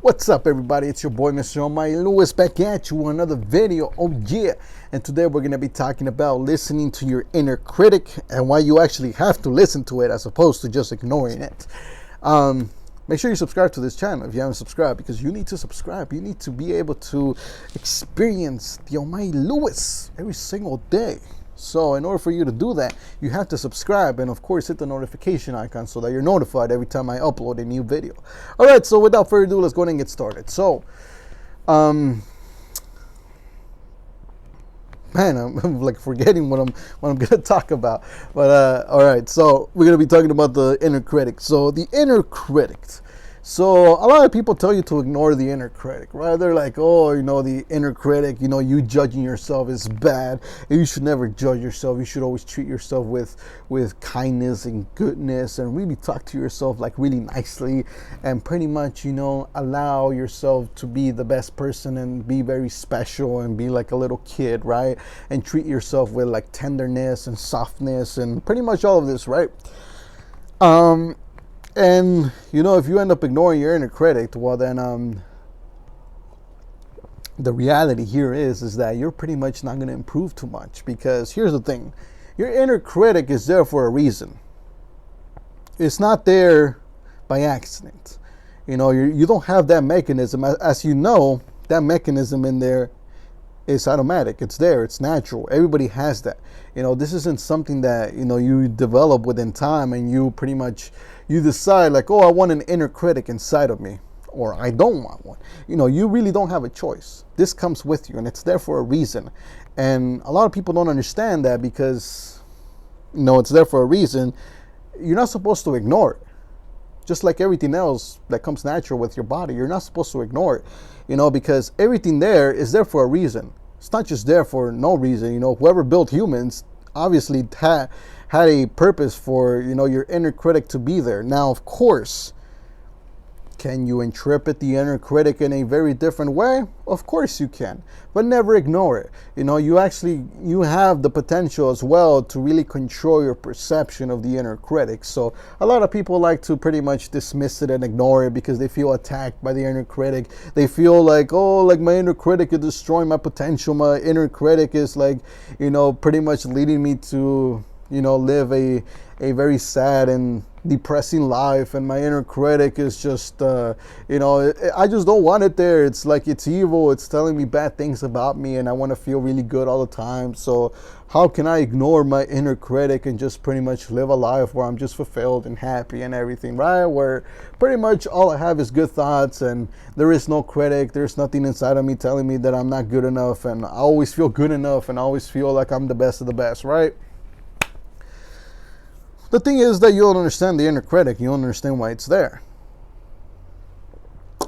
What's up, everybody? It's your boy, Mr. On My Lewis, back at you with another video. Oh yeah, and today we're going to be talking about listening to your inner critic and why you actually have to listen to it as opposed to just ignoring it. Make sure you subscribe to this channel if you haven't subscribed, because you need to subscribe. You need to be able to experience the On My Lewis every single day. So in order for you to do that, you have to subscribe and of course hit the notification icon so that you're notified every time I upload a new video. All right, so without further ado, let's go ahead and get started. So, man, I'm like forgetting what I'm gonna talk about. But all right, so we're gonna be talking about the inner critic. So the inner critic. So a lot of people tell you to ignore the inner critic, right? They're like, oh, the inner critic, you judging yourself is bad. You should never judge yourself. You should always treat yourself with kindness and goodness and really talk to yourself like really nicely and pretty much, allow yourself to be the best person and be very special and be like a little kid, right? And treat yourself with like tenderness and softness and pretty much all of this, right? And, if you end up ignoring your inner critic, well, then the reality here is that you're pretty much not going to improve too much. Because here's the thing. Your inner critic is there for a reason. It's not there by accident. You don't have that mechanism. As you know, that mechanism in there is automatic. It's there. It's natural. Everybody has that. This isn't something that, you develop within time and you pretty much, you decide like, oh, I want an inner critic inside of me, or I don't want one. You really don't have a choice. This comes with you and it's there for a reason. And a lot of people don't understand that because, it's there for a reason. You're not supposed to ignore it. Just like everything else that comes natural with your body, you're not supposed to ignore it, because everything there is there for a reason. It's not just there for no reason. Whoever built humans obviously had a purpose for, your inner critic to be there. Now, of course, can you interpret the inner critic in a very different way? Of course you can, but never ignore it. You have the potential as well to really control your perception of the inner critic. So a lot of people like to pretty much dismiss it and ignore it because they feel attacked by the inner critic. They feel like, oh, like my inner critic is destroying my potential. My inner critic is like, pretty much leading me to, live a very sad and depressing life, and my inner critic is just I just don't want it there. It's like it's evil. It's telling me bad things about me and I want to feel really good all the time. So how can I ignore my inner critic and just pretty much live a life where I'm just fulfilled and happy and everything, right? Where pretty much all I have is good thoughts and there is no critic. There's nothing inside of me telling me that I'm not good enough, and I always feel good enough and I always feel like I'm the best of the best, right? The thing is that you don't understand the inner critic. You don't understand why it's there.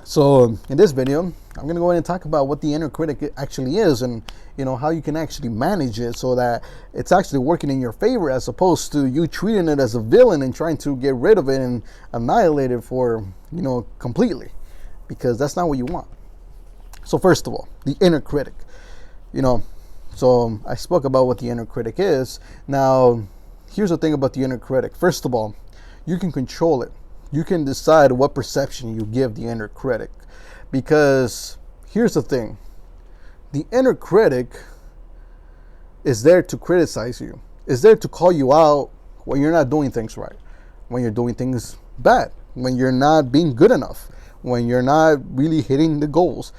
So in this video, I'm going to go ahead and talk about what the inner critic actually is and, how you can actually manage it so that it's actually working in your favor as opposed to you treating it as a villain and trying to get rid of it and annihilate it for, completely, because that's not what you want. So first of all, the inner critic, so I spoke about what the inner critic is. Now, here's the thing about the inner critic. First of all, you can control it. You can decide what perception you give the inner critic. Because here's the thing. The inner critic is there to criticize you. Is there to call you out when you're not doing things right. When you're doing things bad. When you're not being good enough. When you're not really hitting the goals.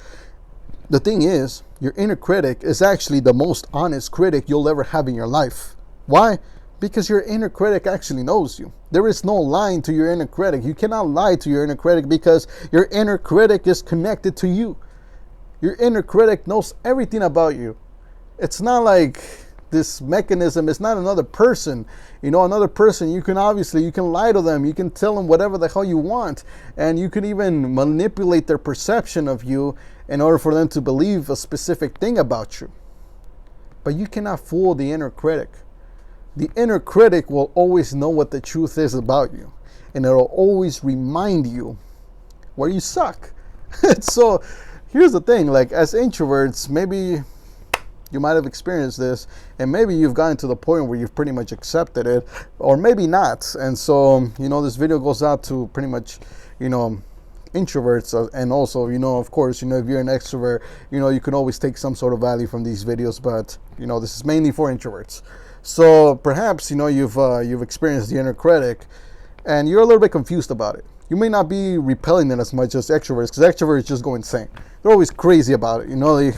The thing is, your inner critic is actually the most honest critic you'll ever have in your life. Why? Because your inner critic actually knows you. There is no lying to your inner critic. You cannot lie to your inner critic because your inner critic is connected to you. Your inner critic knows everything about you. It's not like this mechanism. It's not another person. Another person, you can lie to them. You can tell them whatever the hell you want. And you can even manipulate their perception of you in order for them to believe a specific thing about you. But you cannot fool the inner critic. The inner critic will always know what the truth is about you. And it'll always remind you where you suck. So here's the thing, like as introverts, maybe you might have experienced this and maybe you've gotten to the point where you've pretty much accepted it, or maybe not. And so, this video goes out to pretty much, introverts, and also, of course, if you're an extrovert, you can always take some sort of value from these videos, but this is mainly for introverts. So perhaps you've experienced the inner critic and you're a little bit confused about it. You may not be repelling it as much as extroverts, because extroverts just go insane. They're always crazy about it.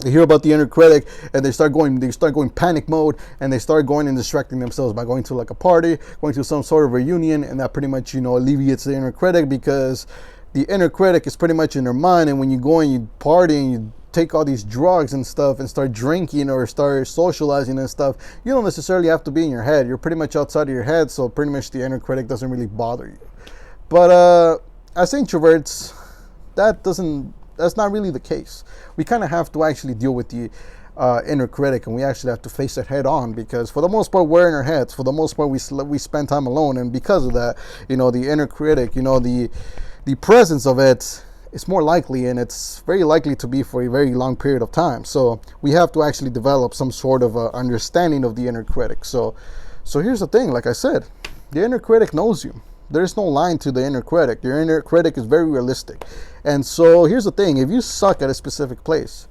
They hear about the inner critic and they start going panic mode, and they start going and distracting themselves by going to like a party, going to some sort of reunion, and that pretty much alleviates the inner critic, because the inner critic is pretty much in their mind. And when you go and you party and you take all these drugs and stuff and start drinking or start socializing and stuff, you don't necessarily have to be in your head. You're pretty much outside of your head, so pretty much the inner critic doesn't really bother you. But as introverts, that's not really the case. We kind of have to actually deal with the inner critic, and we actually have to face it head on, because for the most part we're in our heads. For the most part we spend time alone, and because of that, the inner critic, the presence of it is more likely, and it's very likely to be for a very long period of time. So we have to actually develop some sort of understanding of the inner critic. So here's the thing, like I said, the inner critic knows you. There's no line to the inner critic. Your inner critic is very realistic. And so here's the thing, if you suck at a specific place,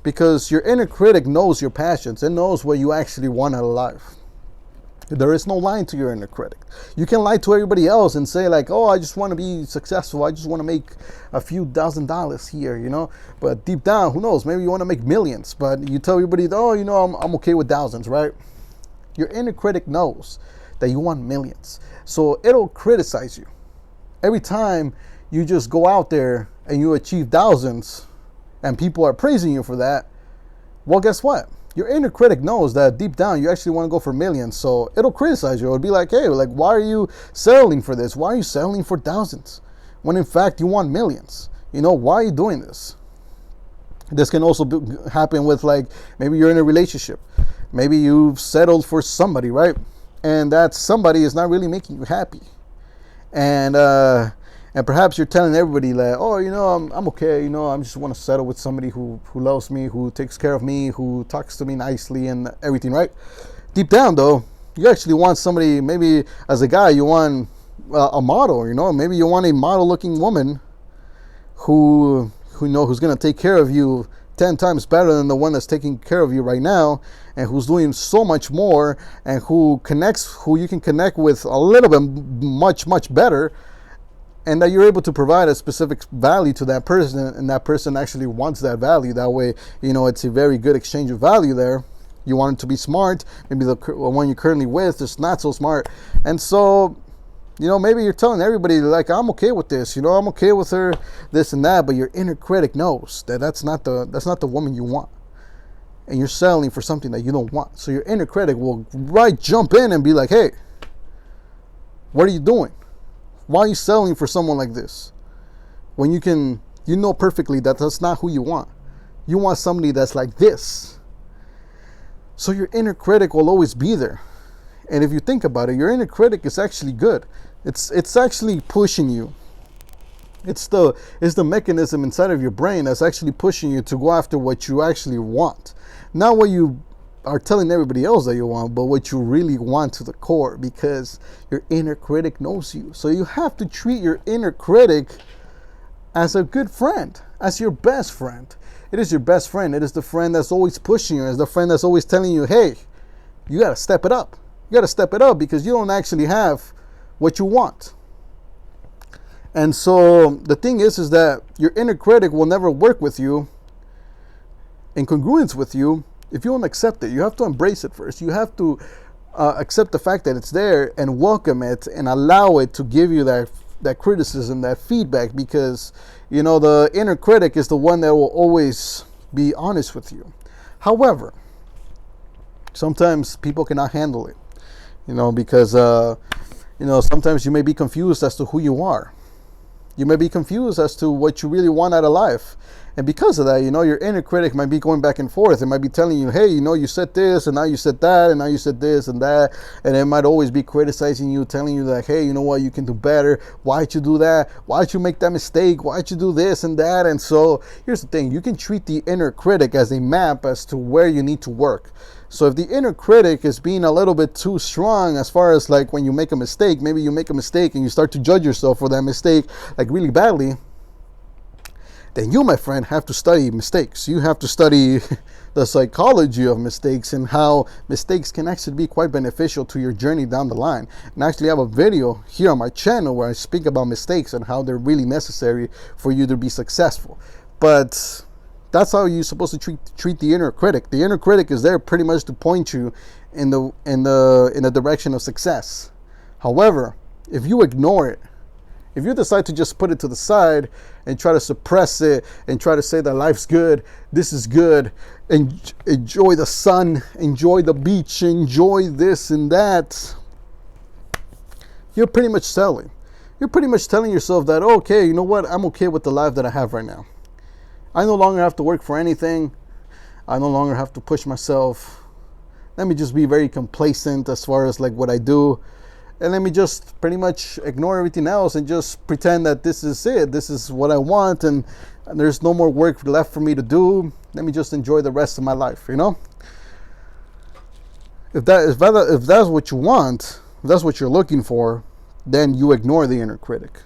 because your inner critic knows your passions, it knows what you actually want out of life. There is no line to your inner critic. You can lie to everybody else and say like, oh, I just want to be successful. I just want to make a few $1,000 here, But deep down, who knows? Maybe you want to make millions. But you tell everybody, oh, I'm okay with thousands, right? Your inner critic knows that you want millions. So it'll criticize you. Every time you just go out there and you achieve thousands and people are praising you for that, well, guess what? Your inner critic knows that deep down you actually want to go for millions. So it'll criticize you. It'll be like, hey, like, why are you settling for this? Why are you settling for thousands when in fact you want millions? Why are you doing this? This can also happen with, like, maybe you're in a relationship. Maybe you've settled for somebody, right? And that somebody is not really making you happy. And perhaps you're telling everybody like, oh, I'm okay. I just want to settle with somebody who loves me, who takes care of me, who talks to me nicely and everything, right? Deep down, though, you actually want somebody. Maybe as a guy, you want a model. Maybe you want a model-looking woman who's going to take care of you 10 times better than the one that's taking care of you right now, and who's doing so much more, and who you can connect with a little bit much better, and that you're able to provide a specific value to that person, and that person actually wants that value. That way, it's a very good exchange of value there. You want it to be smart. Maybe the one you're currently with is not so smart, and so maybe you're telling everybody like, I'm okay with this, I'm okay with her, this and that, but your inner critic knows that that's not the woman you want, and you're settling for something that you don't want. So your inner critic will jump in and be like, hey, what are you doing? Why are you settling for someone like this when you know perfectly that that's not who you want? You want somebody that's like this. So your inner critic will always be there. And if you think about it, your inner critic is actually good. It's actually pushing you. It's the mechanism inside of your brain that's actually pushing you to go after what you actually want. Not what you are telling everybody else that you want, but what you really want to the core, because your inner critic knows you. So you have to treat your inner critic as a good friend, as your best friend. It is your best friend. It is the friend that's always pushing you. It's the friend that's always telling you, hey, you got to step it up. You got to step it up because you don't actually have what you want. And so the thing is that your inner critic will never work with you in congruence with you if you don't accept it. You have to embrace it first. You have to accept the fact that it's there and welcome it and allow it to give you that criticism, that feedback, because the inner critic is the one that will always be honest with you. However, sometimes people cannot handle it, because sometimes you may be confused as to who you are. You may be confused as to what you really want out of life. And because of that, your inner critic might be going back and forth. It might be telling you, hey, you said this, and now you said that, and now you said this and that. And it might always be criticizing you, telling you like, hey, you know what, you can do better. Why'd you do that? Why'd you make that mistake? Why'd you do this and that? And so here's the thing. You can treat the inner critic as a map as to where you need to work. So if the inner critic is being a little bit too strong as far as like when you make a mistake, maybe you make a mistake and you start to judge yourself for that mistake like really badly, then you, my friend, have to study mistakes. You have to study the psychology of mistakes and how mistakes can actually be quite beneficial to your journey down the line. And I actually have a video here on my channel where I speak about mistakes and how they're really necessary for you to be successful. But that's how you're supposed to treat the inner critic. The inner critic is there pretty much to point you in the direction of success. However, if you ignore it, if you decide to just put it to the side and try to suppress it and try to say that life's good, this is good, and enjoy the sun, enjoy the beach, enjoy this and that, you're pretty much selling. You're pretty much telling yourself that, okay, you know what, I'm okay with the life that I have right now. I no longer have to work for anything. I no longer have to push myself. Let me just be very complacent as far as like what I do. And let me just pretty much ignore everything else and just pretend that this is it. This is what I want, and there's no more work left for me to do. Let me just enjoy the rest of my life, If that's what you want, if that's what you're looking for, then you ignore the inner critic.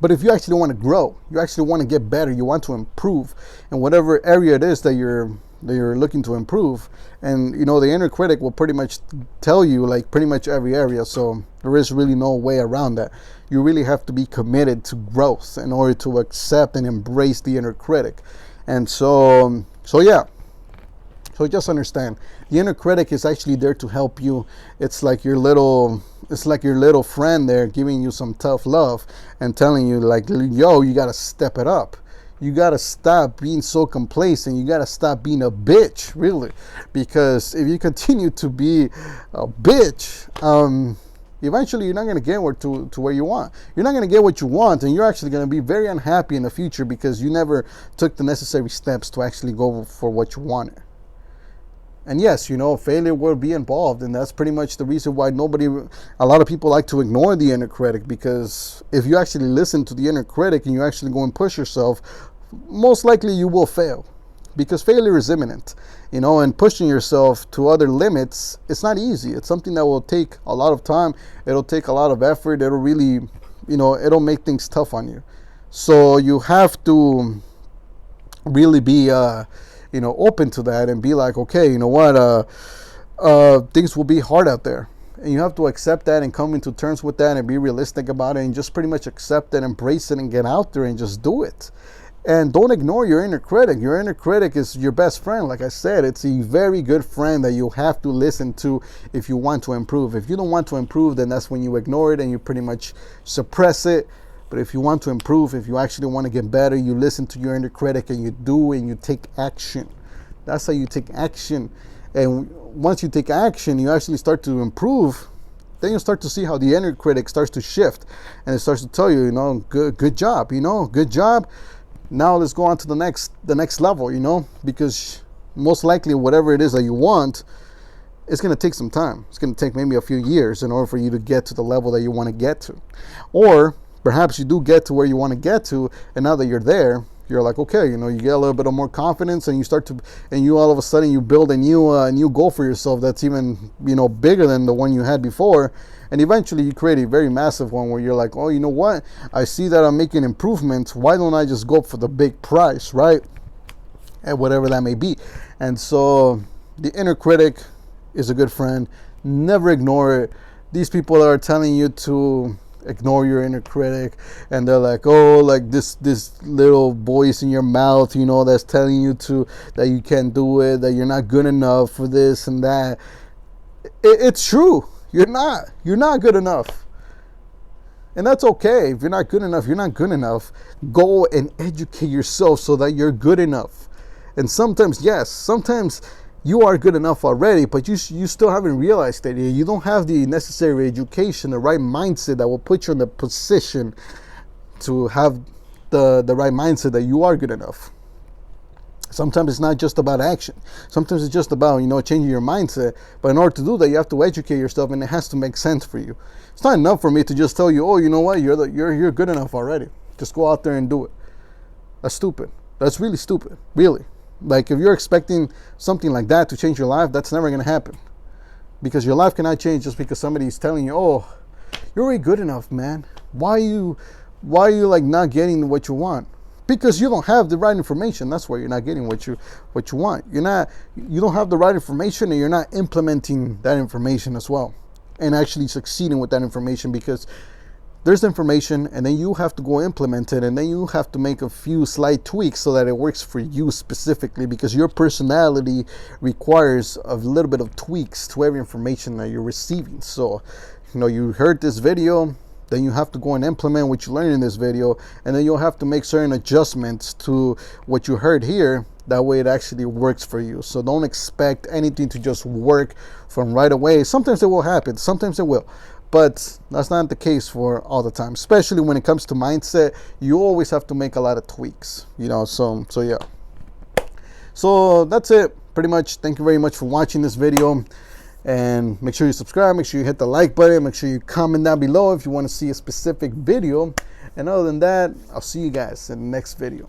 But if you actually want to grow, you actually want to get better, you want to improve in whatever area it is that you're looking to improve, and the inner critic will pretty much tell you like pretty much every area, so there is really no way around that. You really have to be committed to growth in order to accept and embrace the inner critic. And so just understand, the inner critic is actually there to help you. It's like your little friend there giving you some tough love and telling you like, yo, you got to step it up. You got to stop being so complacent. You got to stop being a bitch, really. Because if you continue to be a bitch, eventually you're not going to get to where you want. You're not going to get what you want, and you're actually going to be very unhappy in the future because you never took the necessary steps to actually go for what you wanted. And yes, failure will be involved, and that's pretty much the reason why a lot of people like to ignore the inner critic, because if you actually listen to the inner critic and you actually go and push yourself, most likely you will fail, because failure is imminent, and pushing yourself to other limits, it's not easy. It's something that will take a lot of time. It'll take a lot of effort. It'll really, it'll make things tough on you. So you have to really be, open to that and be like, okay, you know what, things will be hard out there. And you have to accept that and come into terms with that and be realistic about it and just pretty much accept it, embrace it, and get out there and just do it. And don't ignore your inner critic. Your inner critic is your best friend. Like I said, it's a very good friend that you have to listen to if you want to improve. If you don't want to improve, then that's when you ignore it and you pretty much suppress it. But if you want to improve, if you actually want to get better, you listen to your inner critic and you do, and you take action. That's how you take action. And once you take action, you actually start to improve. Then you start to see how the inner critic starts to shift, and it starts to tell you, good job, good job. Now let's go on to the next level, because most likely whatever it is that you want, it's going to take some time. It's going to take maybe a few years in order for you to get to the level that you want to get to. Or perhaps you do get to where you want to get to, and now that you're there, you're like, okay, you get a little bit of more confidence, and you all of a sudden you build a new goal for yourself that's even, bigger than the one you had before. And eventually you create a very massive one where you're like, oh, you know what? I see that I'm making improvements. Why don't I just go for the big price, right? And whatever that may be. And so the inner critic is a good friend. Never ignore it. These people are telling you to ignore your inner critic, and they're like, oh, like this little voice in your mouth, that's telling you that you can't do it, that you're not good enough for this and that. It's true. You're not good enough. And that's okay. If you're not good enough, you're not good enough. Go and educate yourself so that you're good enough. And sometimes you are good enough already, but you still haven't realized that you don't have the necessary education, the right mindset that will put you in the position to have the right mindset that you are good enough. Sometimes it's not just about action. Sometimes it's just about, changing your mindset. But in order to do that, you have to educate yourself, and it has to make sense for you. It's not enough for me to just tell you, oh, you know what, you're good enough already. Just go out there and do it. That's stupid. That's really stupid. Really. Like, if you're expecting something like that to change your life, that's never going to happen. Because your life cannot change just because somebody is telling you, oh, you're already good enough, man. Why are you like not getting what you want? Because you don't have the right information. That's why you're not getting what you want. You don't have the right information, and you're not implementing that information as well, and actually succeeding with that information. Because there's information, and then you have to go implement it, and then you have to make a few slight tweaks so that it works for you specifically, because your personality requires a little bit of tweaks to every information that you're receiving. So, you heard this video, then you have to go and implement what you learned in this video, and then you'll have to make certain adjustments to what you heard here. That way it actually works for you. So don't expect anything to just work from right away. Sometimes it will happen, sometimes it will, but that's not the case for all the time. Especially when it comes to mindset, you always have to make a lot of tweaks, so yeah. So that's it, pretty much. Thank you very much for watching this video. And make sure you subscribe, make sure you hit the like button, make sure you comment down below if you want to see a specific video. And other than that, I'll see you guys in the next video.